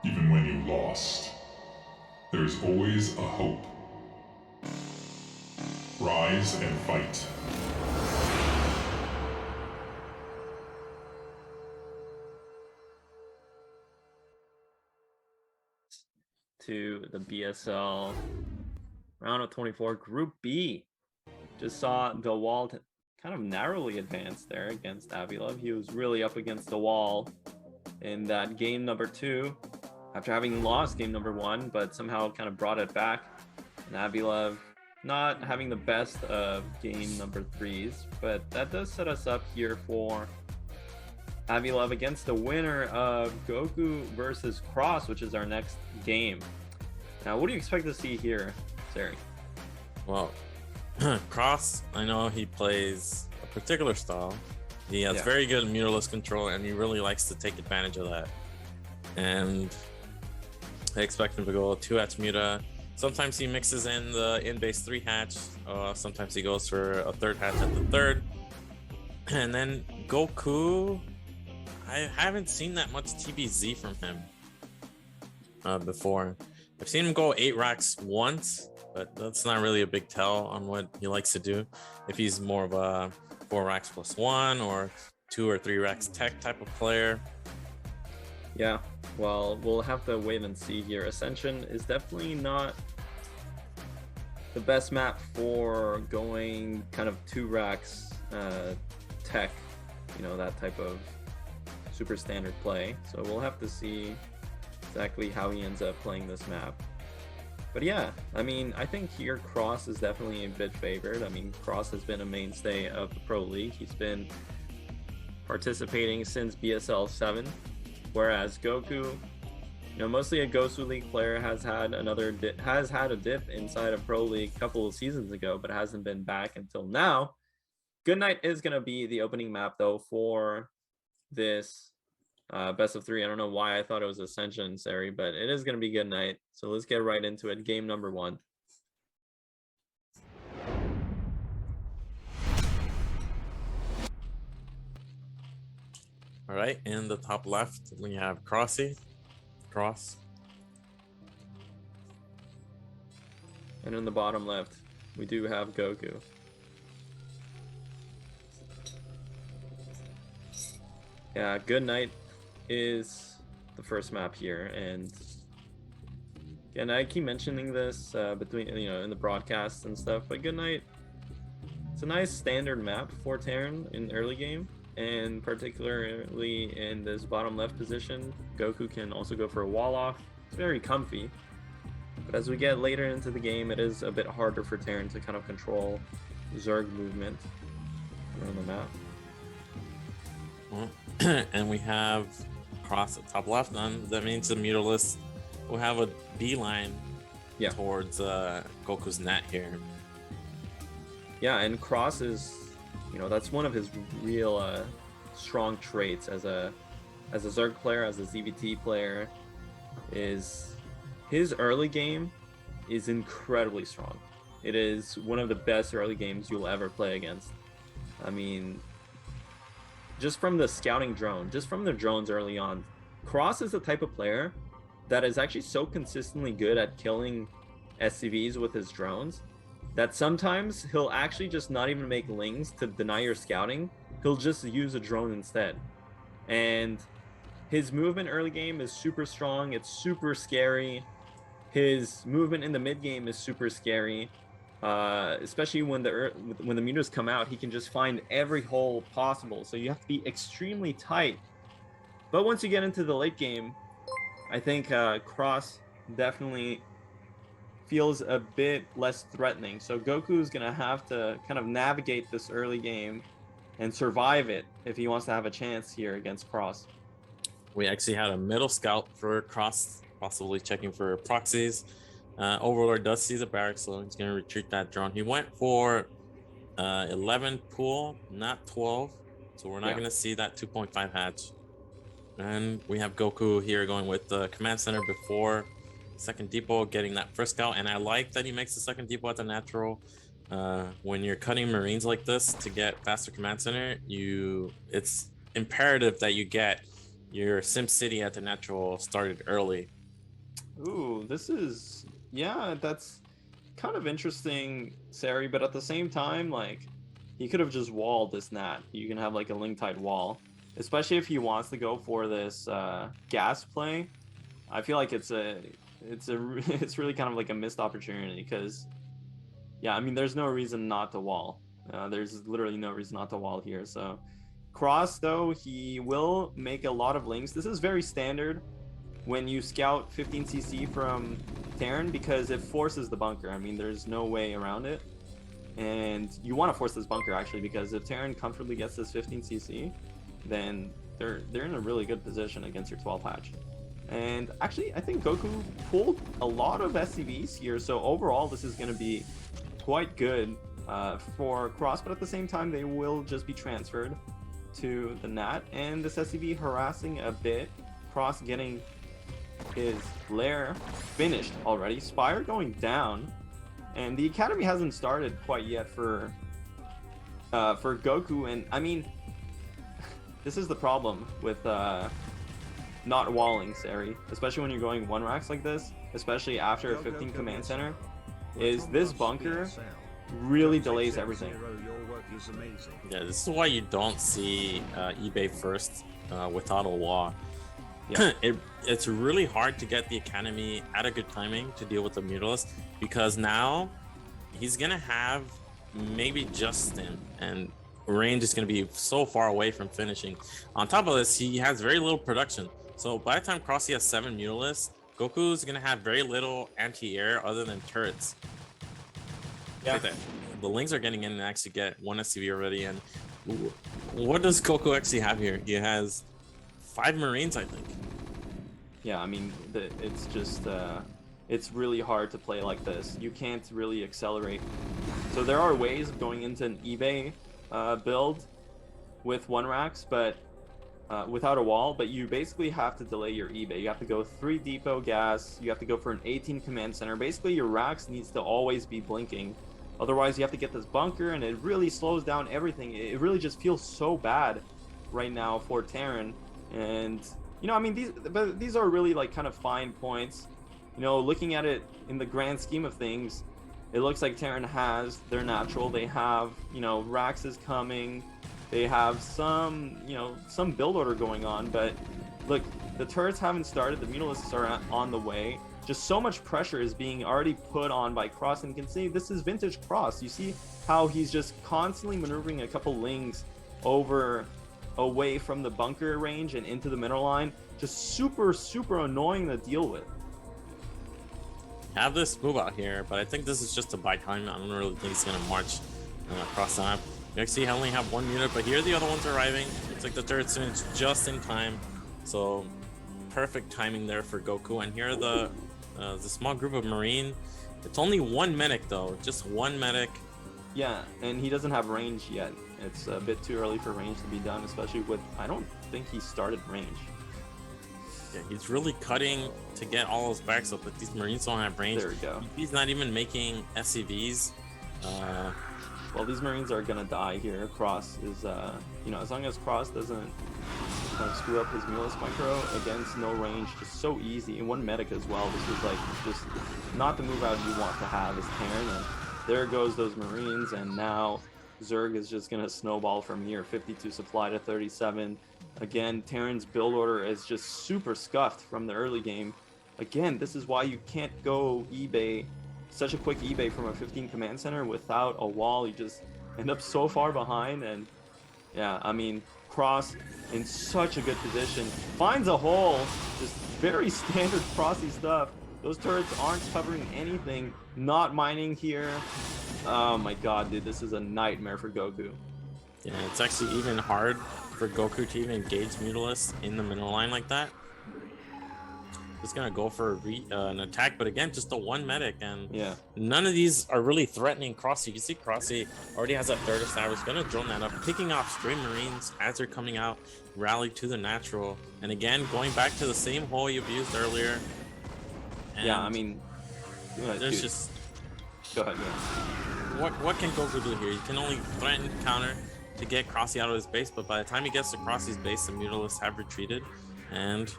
even when you lost. There's always a hope. Rise and fight. To the BSL round of 24 Group B. Just saw Dawid kind of narrowly advance there against Avilov. He was really up against the wall in that game number 2 after having lost game number 1, but somehow kind of brought it back. And Avilov not having the best of game number 3s, but that does set us up here for Avilov against the winner of GoKu versus CroSs, which is our next game. Now, what do you expect to see here, Sari? Well, CroSs, I know he plays a particular style. He has very good mutalist control, and he really likes to take advantage of that. And I expect him to go 2-hatch muta. Sometimes he mixes in the in-base 3-hatch. Sometimes he goes for a 3rd hatch at the 3rd. And then GoKu, I haven't seen that much TBZ from him before. I've seen him go 8 racks once, but that's not really a big tell on what he likes to do. If he's more of a 4 racks plus 1 or 2 or 3 racks tech type of player. Yeah, well, we'll have to wait and see here. Ascension is definitely not the best map for going kind of 2 racks tech, you know, that type of super standard play. So we'll have to see exactly how he ends up playing this map. But yeah, I mean, I think here CroSs is definitely a bit favored. I mean, CroSs has been a mainstay of the Pro League. He's been participating since BSL 7, whereas GoKu, you know, mostly a GoKu League player, has had a dip inside of Pro League a couple of seasons ago, but hasn't been back until now. Goodnight is going to be the opening map though for this best of 3. I don't know why I thought it was Ascension, Sari, but it is going to be Goodnight. So let's get right into it. Game number 1. All right, in the top left, we have CroSs. And in the bottom left, we do have GoKu. Yeah, Goodnight is the first map here, and I keep mentioning this between, you know, in the broadcasts and stuff, but Goodnight, it's a nice standard map for Terran in early game, and particularly in this bottom left position. GoKu can also go for a wall off. It's very comfy, but as we get later into the game, it is a bit harder for Terran to kind of control Zerg movement around the map. And we have CroSs at top left, and that means the mutalist will have a beeline towards GoKu's net here. Yeah, and CroSs is, you know, that's one of his real strong traits as a Zerg player, as a ZVT player, is his early game is incredibly strong. It is one of the best early games you'll ever play against. I mean, just from the scouting drone, just from the drones early on, CroSs is the type of player that is actually so consistently good at killing SCVs with his drones that sometimes he'll actually just not even make lings to deny your scouting. He'll just use a drone instead. And his movement early game is super strong. It's super scary. His movement in the mid game is super scary. Especially when the mutas come out, he can just find every hole possible. So you have to be extremely tight. But once you get into the late game, I think CroSs definitely feels a bit less threatening. So GoKu is going to have to kind of navigate this early game and survive it if he wants to have a chance here against CroSs. We actually had a middle scout for CroSs, possibly checking for proxies. Overlord does see the barracks, so he's going to retreat that drone. He went for 11 pool, not 12, so we're not going to see that 2.5 hatch. And we have GoKu here going with the command center before second depot, getting that first scout. And I like that he makes the second depot at the natural. When you're cutting Marines like this to get faster command center, it's imperative that you get your Sim City at the natural started early. Ooh, this is, yeah, that's kind of interesting, Sari, but at the same time, like, he could have just walled this Nat. You can have like a link tied wall, especially if he wants to go for this gas play. I feel like it's it's really kind of like a missed opportunity because, yeah, I mean, there's no reason not to wall. There's literally no reason not to wall here. So, Cross though, he will make a lot of links. This is very standard when you scout 15cc from Terran because it forces the bunker. I mean, there's no way around it. And you want to force this bunker actually because if Terran comfortably gets this 15cc, then they're in a really good position against your 12 hatch. And actually, I think GoKu pulled a lot of SCVs here, so overall this is going to be quite good for Cross, but at the same time they will just be transferred to the Nat, and this SCV harassing a bit. Cross getting his lair finished already. Spire going down, and the academy hasn't started quite yet for GoKu. And I mean, this is the problem with not walling, Sari, especially when you're going one racks like this, especially after a 15 command center, is this bunker really delays everything. Yeah, this is why you don't see eBay first without a wall. Yeah. It's really hard to get the academy at a good timing to deal with the Mutalisk because now he's gonna have maybe Justin, and range is gonna be so far away from finishing. On top of this, he has very little production. So by the time Crossy has 7 Mutalisks, GoKu is gonna have very little anti-air other than turrets. Yeah. Like the Lings are getting in and actually get 1 SCV already. And what does GoKu actually have here? He has 5 Marines, I think. Yeah, I mean, it's just it's really hard to play like this. You can't really accelerate. So there are ways of going into an eBay build with 1 racks, but without a wall, but you basically have to delay your eBay. You have to go 3 depot gas, you have to go for an 18 command center. Basically your racks needs to always be blinking. Otherwise you have to get this bunker, and it really slows down everything. It really just feels so bad right now for Terran. And you know, I mean, these are really like kind of fine points. You know, looking at it in the grand scheme of things, it looks like Terran has their natural. They have, you know, Rax is coming. They have some, you know, some build order going on, but look, the turrets haven't started. The Mutalisks are on the way. Just so much pressure is being already put on by Cross, and you can see this is vintage Cross. You see how he's just constantly maneuvering a couple Lings away from the bunker range and into the mineral line. Just super annoying to deal with. Have this move out here, but I think this is just to buy time. I don't really think he's gonna march across the map. You actually only have 1 unit, but here the other one's arriving. It's like the turret's finished just in time, so perfect timing there for GoKu. And here are the small group of Marine. It's only 1 medic though, just 1 medic. Yeah, and he doesn't have range yet. It's a bit too early for range to be done, especially with, I don't think he started range. Yeah, he's really cutting to get all those backs up, but these Marines don't have range. There we go. He's not even making SCVs. Well, these Marines are gonna die here. Cross is, you know, as long as Cross doesn't screw up his Mutalisk micro against no range, just so easy. And 1 medic as well. This was like just not the move out you want to have as Terran. And there goes those Marines, and now Zerg is just gonna snowball from here. 52 supply to 37. Again, Terran's build order is just super scuffed from the early game. Again, this is why you can't go eBay, such a quick eBay from a 15 command center without a wall. You just end up so far behind. And yeah, I mean, Cross in such a good position, finds a hole, just very standard Crossy stuff. Those turrets aren't covering anything, not mining here. Oh my god, dude, this is a nightmare for GoKu. Yeah, it's actually even hard for GoKu to even engage Mutalisk in the mineral line like that. Just gonna go for an attack, but again, just a 1 medic, and yeah, none of these are really threatening Crossy. You can see Crossy already has that 3rd established, gonna drone that up, picking off stray Marines as they're coming out, rally to the natural, and again, going back to the same hole you've used earlier. And yeah, I mean, there's just... Go ahead, yeah. What can GoKu do here? He can only threaten counter to get Crossy out of his base, but by the time he gets to Crossy's base, the Mutalisks have retreated, and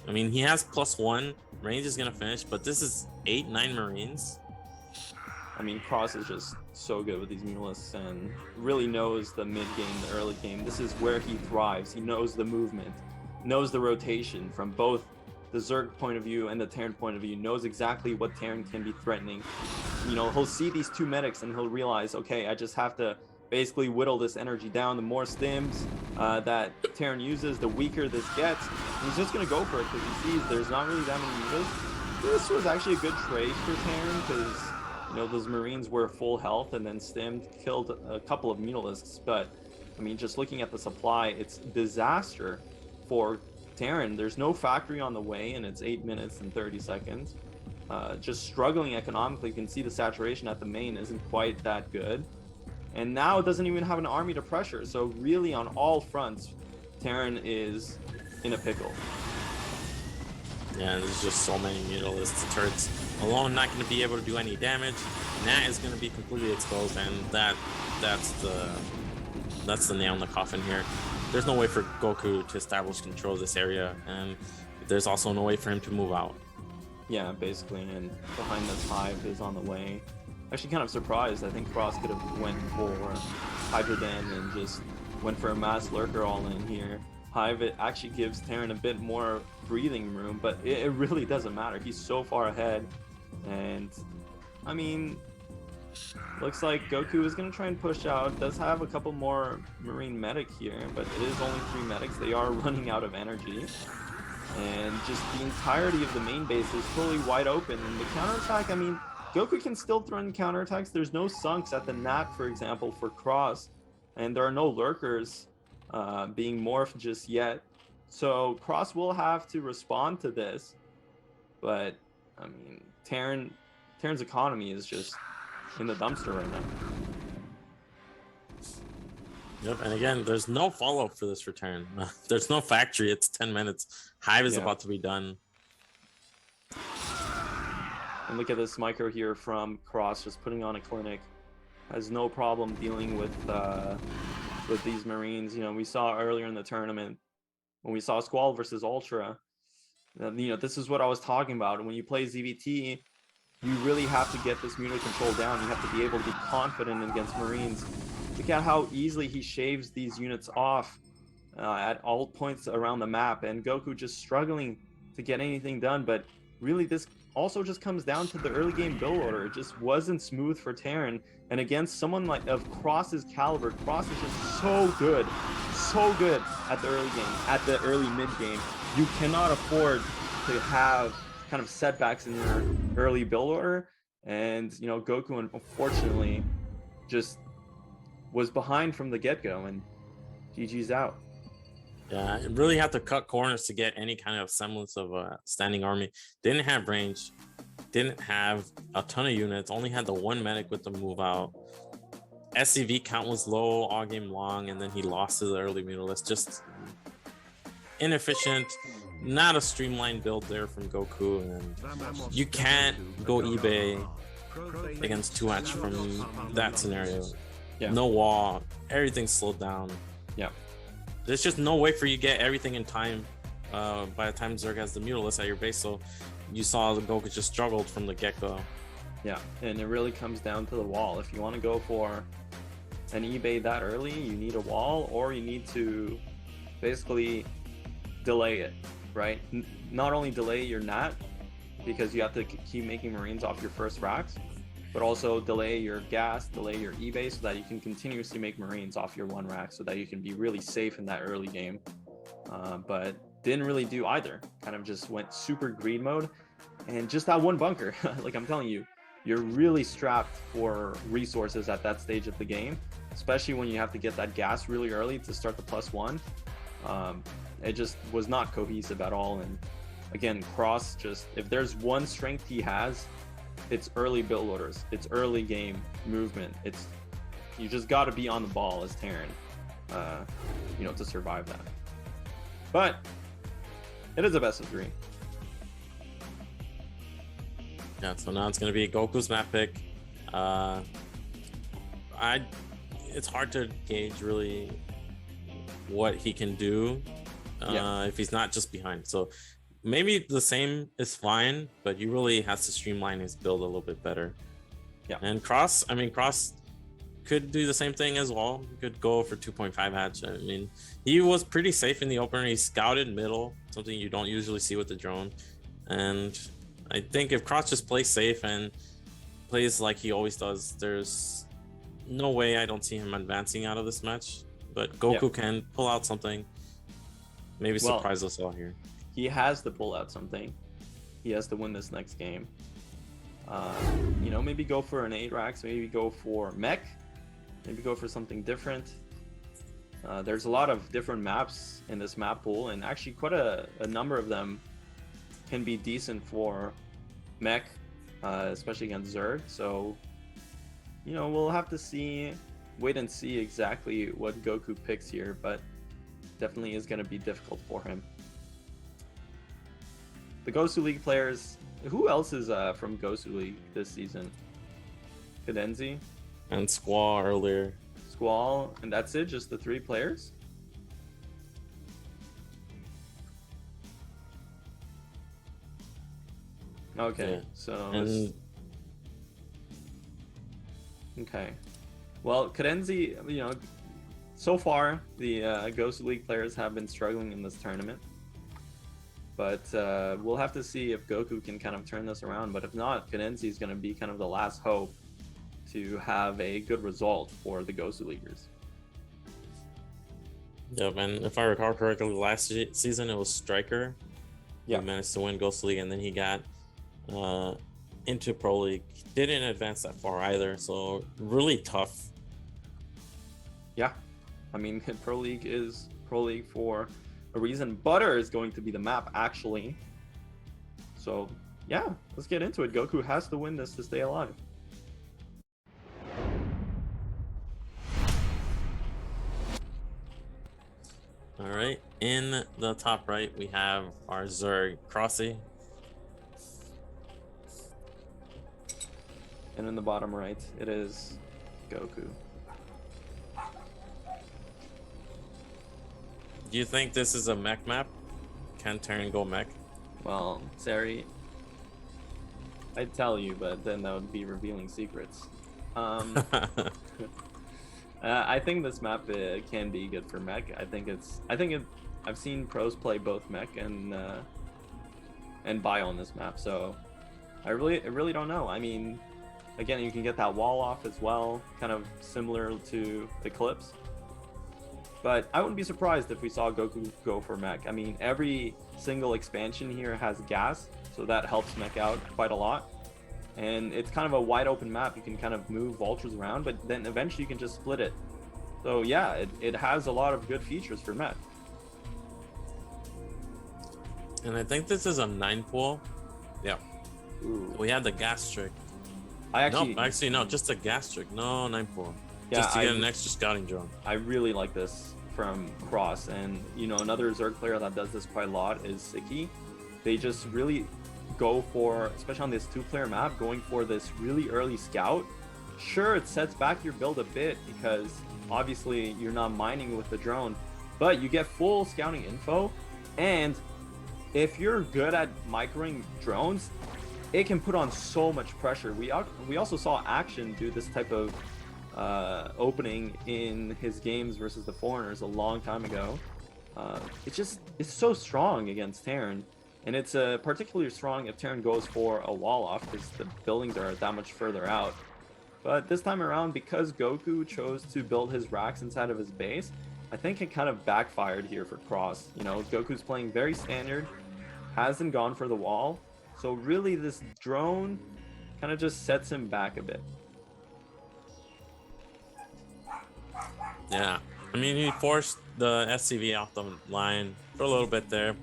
I mean, he has +1. Range is going to finish, but this is 8-9 Marines. I mean, Cross is just so good with these Mutalisks and really knows the mid game, the early game. This is where he thrives. He knows the movement, knows the rotation from both the Zerg point of view and the Terran point of view, knows exactly what Terran can be threatening. You know, he'll see these 2 medics and he'll realize, okay, I just have to basically whittle this energy down. The more stims that Terran uses, the weaker this gets. And he's just going to go for it because he sees there's not really that many units. This was actually a good trade for Terran because, you know, those Marines were full health and then stimmed, killed a couple of Mutalisks. But, I mean, just looking at the supply, it's disaster for Terran. There's no factory on the way and it's 8 minutes and 30 seconds. Just struggling economically. You can see the saturation at the main isn't quite that good. And now it doesn't even have an army to pressure. So really on all fronts, Terran is in a pickle. Yeah, there's just so many Mutalisks. Turrets alone not going to be able to do any damage. Nat is going to be completely exposed, and that's the nail in the coffin here. There's no way for GoKu to establish control of this area, and there's also no way for him to move out. Yeah, basically, and behind this Hive is on the way. Actually kind of surprised. I think Cross could have went for Hydroden and just went for a mass lurker all in here. Hive, it actually gives Terran a bit more breathing room, but it really doesn't matter. He's so far ahead. And I mean, looks like GoKu is going to try and push out. Does have a couple more Marine medic here, but it is only 3 medics. They are running out of energy. And just the entirety of the main base is totally wide open. And the counterattack, I mean, GoKu can still threaten counterattacks. There's no sunks at the Nat, for example, for Cross. And there are no lurkers being morphed just yet. So Cross will have to respond to this. But, I mean, Terran's economy is just in the dumpster right now. Yep, and again, there's no follow-up for this return. There's no factory. It's 10 minutes. Hive is about to be done. And look at this micro here from Cross, just putting on a clinic. Has no problem dealing with these Marines. You know, we saw earlier in the tournament when we saw Squall versus Ultra. You know, this is what I was talking about. When you play ZVT, you really have to get this mutant control down. You have to be able to be confident against Marines. Look at how easily he shaves these units off at all points around the map, and GoKu just struggling to get anything done. But really, this also just comes down to the early game build order. It just wasn't smooth for Terran, and against someone like of Cross's caliber, Cross is just so good at the early game, at the early mid game. You cannot afford to have kind of setbacks in your early build order, and you know, GoKu unfortunately just was behind from the get-go, and GG's out. Yeah, you really have to cut corners to get any kind of semblance of a standing army. Didn't have range, didn't have a ton of units, only had the 1 medic with the move out. SCV count was low all game long, and then he lost to the early mutalist. Just inefficient, not a streamlined build there from GoKu, and you can't go eBay against 2H from that scenario. Yeah. No wall, everything's slowed down. Yeah. There's just no way for you to get everything in time by the time Zerg has the mutalist at your base. So you saw the GoKu just struggled from the get-go. Yeah, and it really comes down to the wall. If you want to go for an eBay that early, you need a wall, or you need to basically delay it, right? Not only delay your Nat, because you have to keep making Marines off your first racks, but also delay your gas, delay your eBay, so that you can continuously make Marines off your 1 rack, so that you can be really safe in that early game. But didn't really do either. Kind of just went super greed mode, and just that 1 bunker. Like I'm telling you, you're really strapped for resources at that stage of the game, especially when you have to get that gas really early to start the +1. It just was not cohesive at all. And again, Cross, just if there's one strength he has, it's early build orders, it's early game movement. It's, you just got to be on the ball as Terran, you know, to survive that. But it is a best of 3. Yeah, so now it's going to be GoKu's map pick. It's hard to gauge really what he can do if he's not just behind. So maybe the same is fine, but you really has to streamline his build a little bit better. Yeah. And Cross, I mean, Cross could do the same thing as well. He could go for 2.5 hatch. I mean, he was pretty safe in the opener. He scouted middle, something you don't usually see with the drone. And I think if Cross just plays safe and plays like he always does, there's no way I don't see him advancing out of this match. But GoKu can pull out something, maybe surprise us all here. He has to pull out something. He has to win this next game. You know, maybe go for an 8 racks, maybe go for mech, maybe go for something different. There's a lot of different maps in this map pool, and actually quite a number of them can be decent for mech, especially against Zerg. So, you know, we'll have to wait and see exactly what GoKu picks here, but definitely is going to be difficult for him. The GoKu League players, who else is from GoKu League this season? Cadenzi? And Squall earlier. Squall, and that's it? Just the 3 players? Okay, Yeah. so... And Okay. Well, Cadenzi, you know, so far, the GoKu League players have been struggling in this tournament. But we'll have to see if GoKu can kind of turn this around. But if not, Cadenzi is going to be kind of the last hope to have a good result for the GoKu Leaguers. yeah, and if I recall correctly, last season it was Striker. Yeah. He managed to win GoKu League, and then he got into Pro League. Didn't advance that far either, so really tough. Yeah, I mean, Pro League is Pro League for a reason. Butter is going to be the map, actually. So, yeah, let's get into it. GoKu has to win this to stay alive. All right, in the top right, we have our Zerg CroSs. And in the bottom right, it is GoKu. Do you think this is a mech map? Can Terran go mech? Well, Sari, I'd tell you, but then that would be revealing secrets. I think this map can be good for mech. I've seen pros play both mech and buy on this map, so I really don't know. I mean, again, you can get that wall off as well, kind of similar to Eclipse. But I wouldn't be surprised if we saw GoKu go for mech. I mean, every single expansion here has gas, so that helps mech out quite a lot. And it's kind of a wide open map. You can kind of move vultures around, but then eventually you can just split it. So yeah, it has a lot of good features for mech. And I think this is a 9 pool. Yeah. Ooh. We had the gas trick. No, just a gas trick. No 9 pool. Yeah, just to get an extra scouting drone. I really like this from Cross, and you know, another Zerg player that does this quite a lot is Siki. They just really go for, especially on this 2-player map, going for this really early scout. Sure, it sets back your build a bit because obviously you're not mining with the drone, but you get full scouting info, and if you're good at microing drones, it can put on so much pressure. We also saw Action do this type of opening in his games versus the Foreigners a long time ago. It's so strong against Terran, and it's particularly strong if Terran goes for a wall off because the buildings are that much further out. But this time around, because GoKu chose to build his racks inside of his base, I think it kind of backfired here for Cross. You know, GoKu's playing very standard, hasn't gone for the wall, so really this drone kind of just sets him back a bit. Yeah, I mean, he forced the SCV off the line for a little bit there,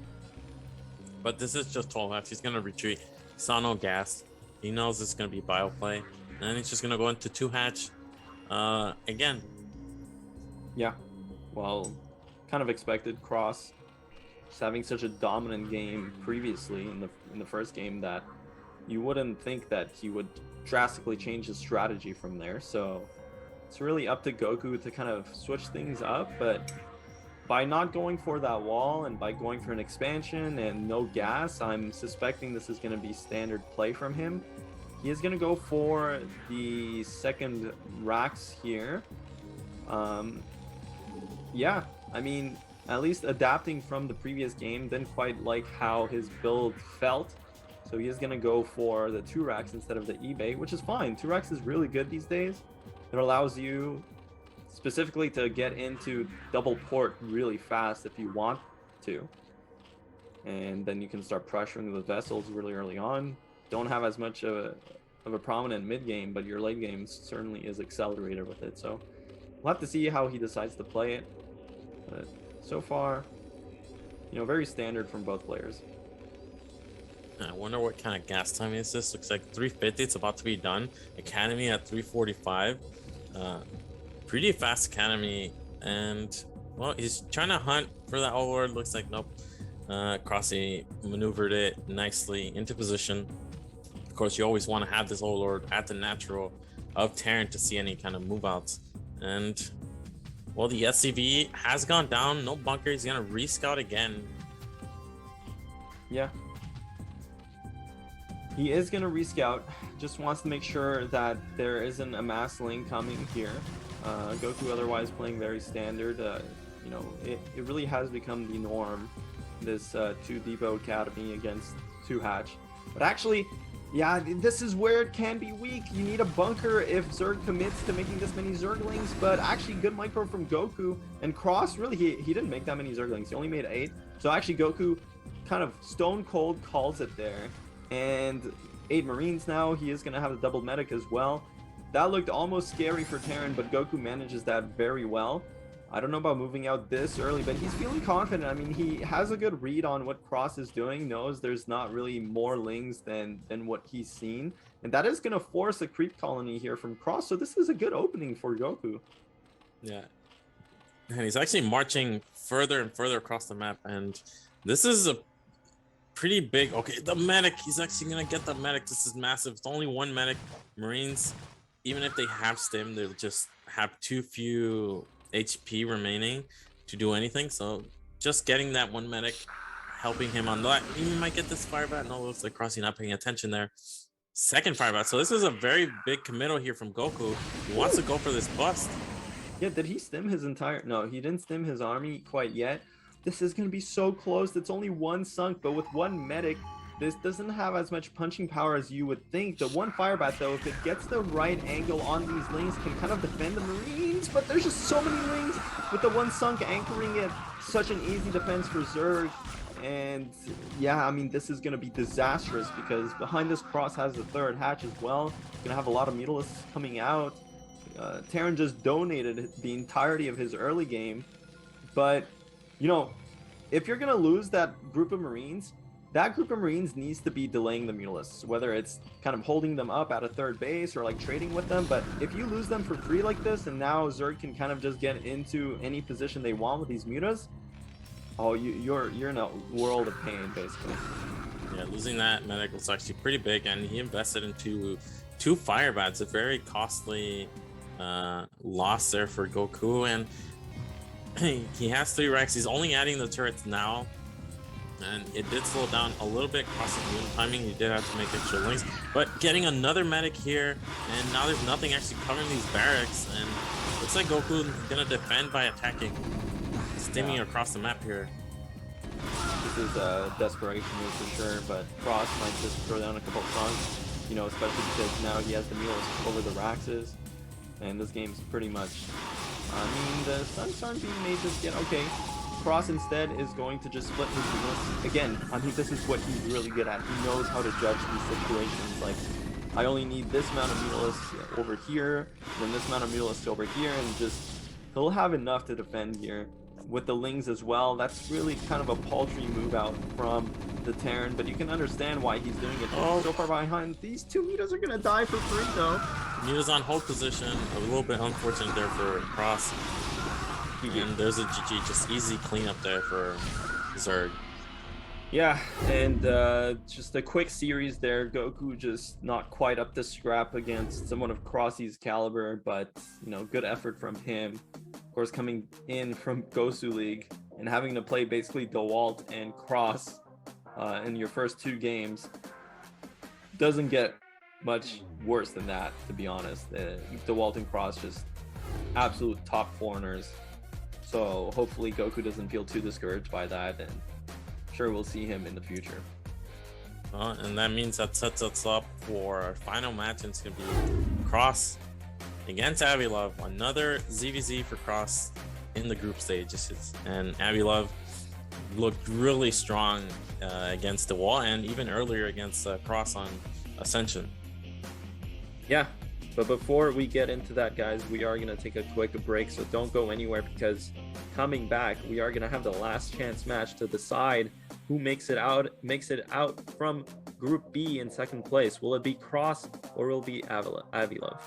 but this is just 12F. He's gonna retreat. He saw no gas. He knows it's gonna be bio play, and then he's just gonna go into 2 hatch again. Yeah, well, kind of expected. Cross just having such a dominant game previously in the first game that you wouldn't think that he would drastically change his strategy from there. So it's really up to GoKu to kind of switch things up, but by not going for that wall and by going for an expansion and no gas, I'm suspecting this is going to be standard play from him. He is going to go for the second racks here. Yeah, I mean, at least adapting from the previous game, didn't quite like how his build felt. So he is going to go for the 2 racks instead of the eBay, which is fine. 2 racks is really good these days. It allows you specifically to get into double port really fast if you want to. And then you can start pressuring the vessels really early on. Don't have as much of a prominent mid game, but your late game certainly is accelerated with it. So we'll have to see how he decides to play it. But so far, you know, very standard from both players. I wonder what kind of gas timing is this. Looks like 350. It's about to be done. Academy at 345. Pretty fast Academy, and well, he's trying to hunt for that overlord. Looks like nope. Crossy maneuvered it nicely into position. Of course, you always want to have this overlord at the natural of Terran to see any kind of move outs. And well, the SCV has gone down. No bunker. He's gonna rescout again. Yeah. He is going to rescout, just wants to make sure that there isn't a mass link coming here. GoKu otherwise playing very standard. You know, it really has become the norm, this 2 Depot Academy against 2 Hatch. But actually, yeah, this is where it can be weak. You need a bunker if Zerg commits to making this many Zerglings, but actually good micro from GoKu. And Cross, really, he didn't make that many Zerglings. He only made 8. So actually GoKu kind of stone cold calls it there. And 8 Marines now. He is going to have a double medic as well. That looked almost scary for Terran, but GoKu manages that very well. I don't know about moving out this early, but he's feeling confident. I mean, he has a good read on what Cross is doing, knows there's not really more lings than what he's seen. And that is going to force a creep colony here from Cross. So this is a good opening for GoKu. Yeah. And he's actually marching further and further across the map. And this is a pretty big. Okay, the medic. He's actually gonna get the medic. This is massive. It's only 1 medic. Marines, even if they have stim, they'll just have too few HP remaining to do anything. So just getting that 1 medic, helping him on that. He might get this fire bat. No, looks like Crossy not paying attention there. Second fire bat. So this is a very big committal here from GoKu. He wants to go for this bust. Yeah, did he stim his entire? No, he didn't stim his army quite yet. This is going to be so close. It's only 1 sunk, but with 1 medic, this doesn't have as much punching power as you would think. The 1 firebat, though, if it gets the right angle on these lings, can kind of defend the Marines, but there's just so many lings with the 1 sunk anchoring it. Such an easy defense for Zerg. And yeah, I mean, this is going to be disastrous because behind this Cross has the 3rd hatch as well. Going to have a lot of Mutalisks coming out. Terran just donated the entirety of his early game, but you know, if you're going to lose that group of Marines, that group of Marines needs to be delaying the Mutalisks, whether it's kind of holding them up at a 3rd base or like trading with them. But if you lose them for free like this, and now Zerg can kind of just get into any position they want with these mutas, oh, you're in a world of pain, basically. Yeah, losing that medic was actually pretty big, and he invested into 2 firebats, a very costly loss there for GoKu. And he has 3 racks. He's only adding the turrets now, and it did slow down a little bit. Crossing the timing, he did have to make extra links, but getting another medic here, and now there's nothing actually covering these barracks, and looks like GoKu gonna defend by attacking, stimming across the map here. This is a desperation move for sure, but Cross might just throw down a couple of fronts, you know, especially because now he has the mules over the Raxes, and this game's pretty much, I mean, the Sunbeam may just get, okay, Cross instead is going to just split his mules. Again, I think this is what he's really good at. He knows how to judge these situations, like, I only need this amount of Mutalisks over here, then this amount of Mutalisks over here, and just, he'll have enough to defend here. With the Lings as well, that's really kind of a paltry move out from the Terran, but you can understand why he's doing it. Oh. So far behind. These 2 Mutas are gonna die for free though. Muta's on hold position, a little bit unfortunate there for Cross. And there's a GG, just easy cleanup there for Zerg. Yeah, and just a quick series there. GoKu just not quite up to scrap against someone of Crossy's caliber, but you know, good effort from him. course, coming in from GoKu League and having to play basically Dawid and Cross in your first 2 games doesn't get much worse than that, to be honest. Dawid and Cross just absolute top foreigners. So hopefully GoKu doesn't feel too discouraged by that, and sure we'll see him in the future. And that means that sets us up for our final match, and it's going to be Cross against Avilov. Another ZVZ for Cross in the group stages. And Avilov looked really strong against the wall, and even earlier against Cross on Ascension. Yeah, but before we get into that, guys, we are going to take a quick break, so don't go anywhere, because coming back, we are going to have the last chance match to decide who makes it out from Group B in second place. Will it be Cross or will it be Avilov?